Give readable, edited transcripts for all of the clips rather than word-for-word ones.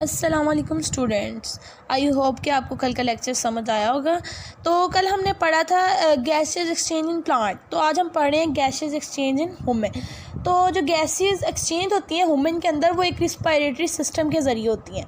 अस्सलाम वालेकुम students. I hope कि आपको कल का लेक्चर समझ आया होगा। तो कल हमने पढ़ा था गैसेस एक्सचेंज इन प्लांट, तो आज हम पढ़ रहे हैं गैसेस एक्सचेंज इन ह्यूमन। तो जो गैसेस एक्सचेंज होती हैं ह्यूमन के अंदर, वो एक रिस्पायरेटरी सिस्टम के ज़रिए होती हैं।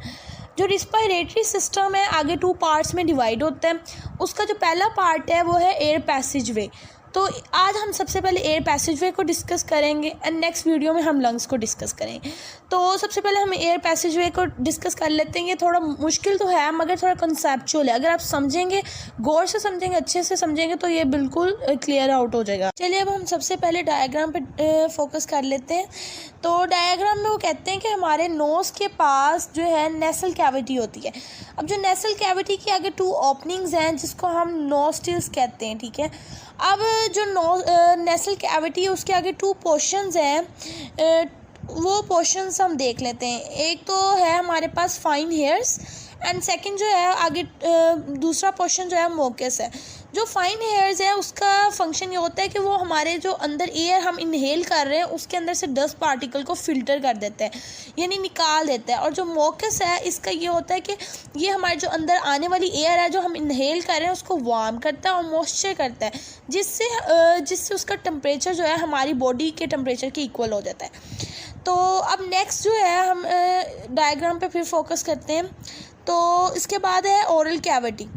जो रिस्पायरेटरी सिस्टम है आगे 2 पार्ट्स में डिवाइड होता है। उसका जो पहला पार्ट है वो है एयर पैसेज वे। तो आज हम सबसे पहले एयर पैसेज वे को डिस्कस करेंगे एंड नेक्स्ट वीडियो में हम लंग्स को डिस्कस करेंगे। तो सबसे पहले हम एयर पैसेज वे को डिस्कस कर लेते हैं। ये थोड़ा मुश्किल तो है मगर थोड़ा कंसेप्चुअल है। अगर आप समझेंगे, गौर से समझेंगे, अच्छे से समझेंगे तो ये बिल्कुल क्लियर आउट हो जाएगा। चलिए अब हम सबसे पहले डायग्राम पे फोकस कर लेते हैं। तो डायग्राम में वो कहते हैं कि हमारे नोज़ के पास जो है नेसल कैविटी होती है। अब जो नेसल कैविटी की आगे 2 ओपनिंग्स हैं जिसको हम नोस्ट्रिल्स कहते हैं, ठीक है। अब जो नेसल कैविटी है उसके आगे 2 पोर्शंस हैं, वो पोर्शंस हम देख लेते हैं। एक तो है हमारे पास फाइन हेयर्स एंड सेकंड जो है आगे दूसरा पोर्शन जो है मोकस है। जो फाइन हेयर्स है उसका फंक्शन ये होता है कि वो हमारे जो अंदर एयर हम इनहेल कर रहे हैं उसके अंदर से डस्ट पार्टिकल को फ़िल्टर कर देता है, यानी निकाल देता है। और जो मोकस है इसका ये होता है कि ये हमारे जो अंदर आने वाली एयर है जो हम इनहेल कर रहे हैं उसको वार्म करता है और मॉइस्चर करता है, जिससे उसका टेम्परेचर जो है हमारी बॉडी के टेम्परेचर के इक्वल हो जाता है। तो अब नेक्स्ट जो है हम डायग्राम पे फिर फोकस करते हैं। तो इसके बाद है ओरल कैविटी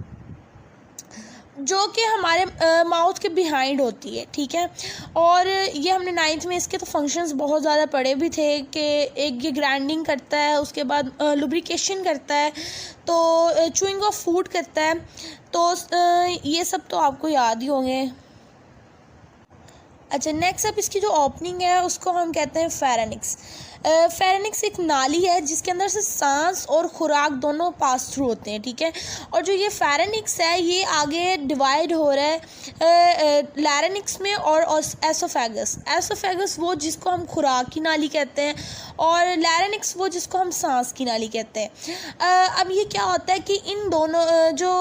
जो कि हमारे माउथ के बिहाइंड होती है, ठीक है। और ये हमने 9th में इसके तो फंक्शंस बहुत ज़्यादा पढ़े भी थे कि एक ये ग्राइंडिंग करता है, उसके बाद लुब्रिकेशन करता है, तो चूइंग ऑफ फूड करता है। तो ये सब तो आपको याद ही होंगे। अच्छा, नेक्स्ट अब इसकी जो ओपनिंग है उसको हम कहते हैं फेरेनिक्स। फेरेनिक्स एक नाली है जिसके अंदर से सांस और खुराक दोनों पास थ्रू होते हैं, ठीक है। और जो ये फेरेनिक्स है ये आगे डिवाइड हो रहा है लैरिंक्स में और एसोफेगस। एसोफेगस वो जिसको हम खुराक की नाली कहते हैं और लैरिंक्स वो जिसको हम सांस की नाली कहते हैं। अब ये क्या होता है कि इन दोनों जो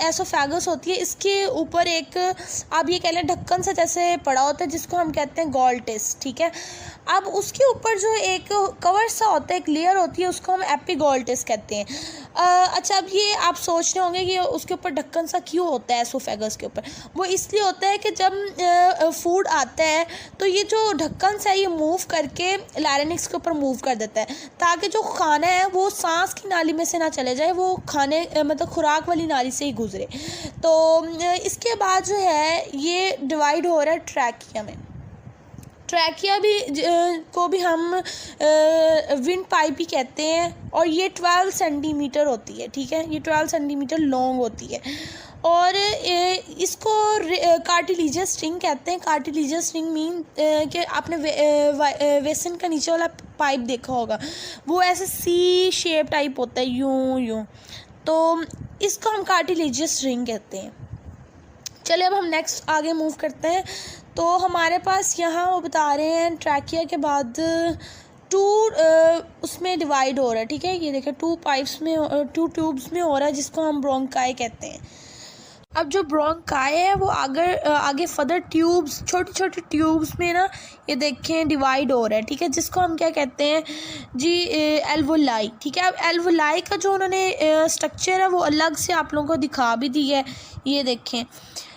एसोफेगस होती है इसके ऊपर एक आप ये कह लें ढक्कन से जैसे पड़ा होता है जिसको हम कहते हैं गॉल्टिस, ठीक है। अब उसके ऊपर जो एक कवर सा होता है, एक लेयर होती है, उसको हम एपिगॉल्टिस कहते हैं। अच्छा, अब ये आप सोच रहे होंगे कि उसके ऊपर ढक्कन सा क्यों होता है एसोफेगस के ऊपर। वो इसलिए होता है कि जब फूड आता है तो ये जो ढक्कन सा है ये मूव करके लैरिंक्स के ऊपर मूव कर देता है ताकि जो खाना है वो सांस की नाली में से ना चले जाए, वो खाने मतलब खुराक वाली नाली से ही गुजरे। तो इसके बाद जो है ये डिवाइड हो रहा है ट्रैकिया में। ट्रैकिया भी को भी हम विंड पाइप ही कहते हैं और ये 12 सेंटीमीटर होती है, ठीक है। ये 12 सेंटीमीटर लॉन्ग होती है और इसको कार्टिलेजियस स्ट्रिंग कहते हैं। कार्टिलेजियस स्ट्रिंग मीन कि आपने वेसन का नीचे वाला पाइप देखा होगा, वो ऐसे सी शेप टाइप होता है, यूं यूं। तो इसको हम कार्टिलेजियस स्ट्रिंग कहते हैं। चलिए अब हम नेक्स्ट आगे मूव करते हैं। तो हमारे पास यहाँ वो बता रहे हैं ट्रैकिया के बाद 2 उसमें डिवाइड हो रहा है, ठीक है। ये देखें 2 पाइप्स में 2 ट्यूब्स में हो रहा है जिसको हम ब्रोंकाई कहते हैं। अब जो ब्रोंकाई है वो आगे फर्दर ट्यूब्स, छोटी छोटी ट्यूब्स में ना ये देखें डिवाइड हो रहा है, ठीक है, जिसको हम क्या कहते हैं जी एल्वोलाई, ठीक है। अब एल्वोलाई का जो उन्होंने स्ट्रक्चर है वो अलग से आप लोगों को दिखा भी दी है। ये देखें,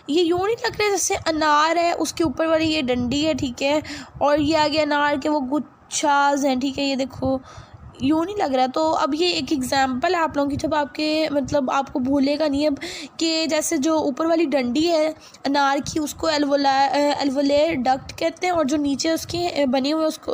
ये यूँ नहीं लग रहा जैसे अनार है, उसके ऊपर वाली ये डंडी है, ठीक है, और ये आगे अनार के वो गुच्छाज हैं, ठीक है। ये देखो यूँ नहीं लग रहा। तो अब ये एक एग्जांपल है आप लोगों की, जब आपके मतलब आपको भूलेगा नहीं अब कि जैसे जो ऊपर वाली डंडी है अनार की उसको एल्वोलेर डक्ट कहते हैं और जो नीचे उसके बने हुए उसको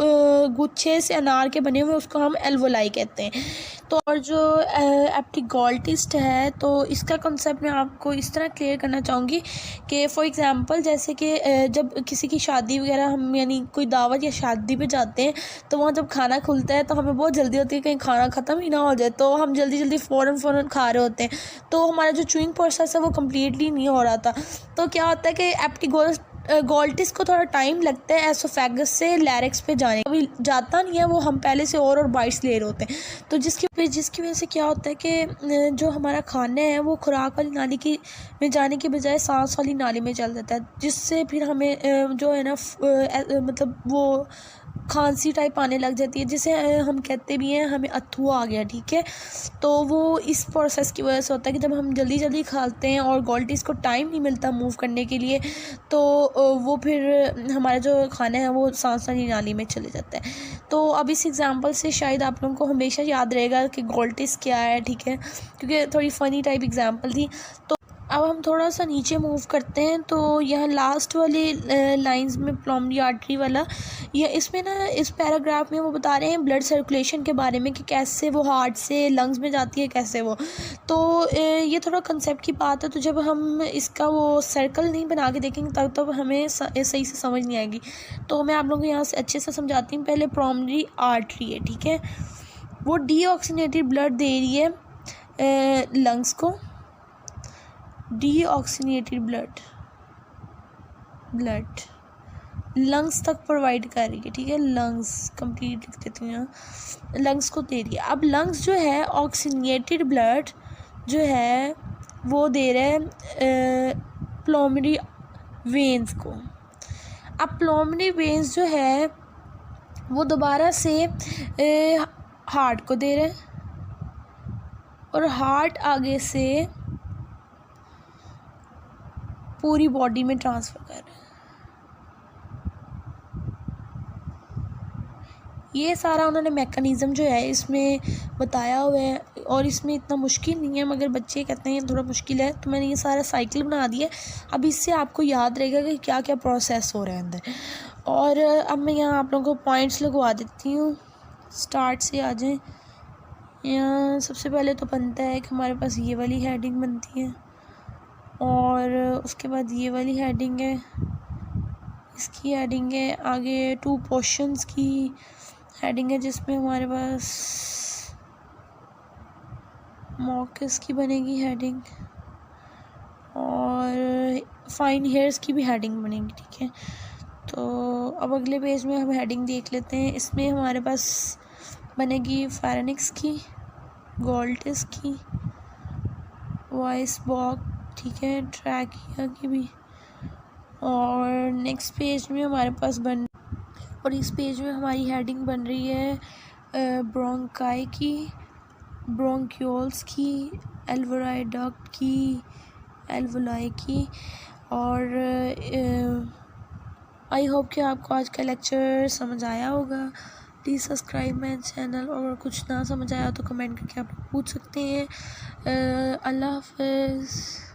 गुच्छे से अनार के बने हुए उसको हम एल्वोलाई कहते हैं। तो और जो एपिगॉल्टिस्ट है तो इसका कॉन्सेप्ट मैं आपको इस तरह क्लियर करना चाहूँगी कि फॉर एग्ज़ाम्पल जैसे कि जब किसी की शादी वगैरह हम यानी कोई दावत या शादी पे जाते हैं तो वहाँ जब खाना खुलता है तो हमें बहुत जल्दी होती है कहीं खाना ख़त्म ही ना हो जाए, तो हम जल्दी जल्दी फ़ौरन खा रहे होते हैं, तो हमारा जो चूइंग प्रोसेस है वो कम्प्लीटली नहीं हो रहा था। तो क्या होता है कि एपिगॉल्टिस को थोड़ा टाइम लगता है एसोफेगस से लैरिंक्स पे जाने, अभी जाता नहीं है वो, हम पहले से और बाइट्स ले रहे होते हैं। तो जिसकी वजह से क्या होता है कि जो हमारा खाना है वो खुराक वाली नाली की में जाने की बजाय सांस वाली नाली में चल जाता है, जिससे फिर हमें जो है ना मतलब वो खांसी टाइप आने लग जाती है, जिसे हम कहते भी हैं हमें अथवा आ गया, ठीक है। तो वो इस प्रोसेस की वजह से होता है कि जब हम जल्दी जल्दी खाते हैं और गॉल्टीज़ को टाइम नहीं मिलता मूव करने के लिए, तो वो फिर हमारा जो खाना है वो सांस नाली में चले जाता है। तो अब इस एग्ज़ाम्पल से शायद आप लोगों को हमेशा याद रहेगा कि गॉल्टीज़ क्या है, ठीक है, क्योंकि थोड़ी फ़नी टाइप एग्ज़ाम्पल थी। तो अब हम थोड़ा सा नीचे मूव करते हैं, तो यहाँ लास्ट वाली लाइंस में प्लमरी आर्टरी वाला, ये इसमें ना इस पैराग्राफ में वो बता रहे हैं ब्लड सर्कुलेशन के बारे में कि कैसे वो हार्ट से लंग्स में जाती है, कैसे वो। तो ये थोड़ा कंसेप्ट की बात है, तो जब हम इसका वो सर्कल नहीं बना के देखेंगे तब हमें सही से समझ नहीं आएगी। तो मैं आप लोगों को यहाँ से अच्छे से समझाती हूँ। पहले प्लमरी आर्टरी है, ठीक है, वो डीऑक्सीनेटेड ब्लड दे रही है लंग्स को, डीऑक्सीनेटेड ब्लड लंग्स तक प्रोवाइड कर रही है, ठीक है, लंग्स कंप्लीट लिख देती हूँ यहाँ, लंग्स को दे रही है। अब लंग्स जो है ऑक्सीनेटेड ब्लड जो है वो दे रहे हैं प्लमरी वेन्स को। अब प्लमरी वेन्स जो है वो दोबारा से हार्ट को दे रहे हैं और हार्ट आगे से पूरी बॉडी में ट्रांसफ़र कर रहे हैं। ये सारा उन्होंने मैकेनिज़्म जो है इसमें बताया हुआ है, और इसमें इतना मुश्किल नहीं है, मगर बच्चे कहते हैं थोड़ा मुश्किल है, तो मैंने ये सारा साइकिल बना दिया। अब इससे आपको याद रहेगा कि क्या क्या प्रोसेस हो रहा है अंदर। और अब मैं यहाँ आप लोगों को पॉइंट्स लगवा देती हूँ, स्टार्ट से आ जाएं। यहाँ सबसे पहले तो बनता है कि हमारे पास ये वाली हेडिंग बनती है, और उसके बाद ये वाली हेडिंग है, इसकी हेडिंग है, आगे 2 पोर्शंस की हेडिंग है जिसमें हमारे पास मॉकस की बनेगी हेडिंग, और फाइन हेयर्स की भी हेडिंग बनेगी, ठीक है। तो अब अगले पेज में हम हेडिंग देख लेते हैं। इसमें हमारे पास बनेगी फेरेनिक्स की, गॉल्टिस की, वॉइस बॉक्स, ठीक है, ट्रैकिया की भी। और नेक्स्ट पेज में हमारे पास और इस पेज में हमारी हेडिंग बन रही है ब्रोंकाई की, ब्रोंक्यूल्स की, एल्वोलाई डक्ट की, एल्वोलाई की। और आई होप कि आपको आज का लेक्चर समझ आया होगा। प्लीज़ सब्सक्राइब माय चैनल, और कुछ ना समझ आया तो कमेंट करके आप पूछ सकते हैं। अल्लाह हाफ़िज़।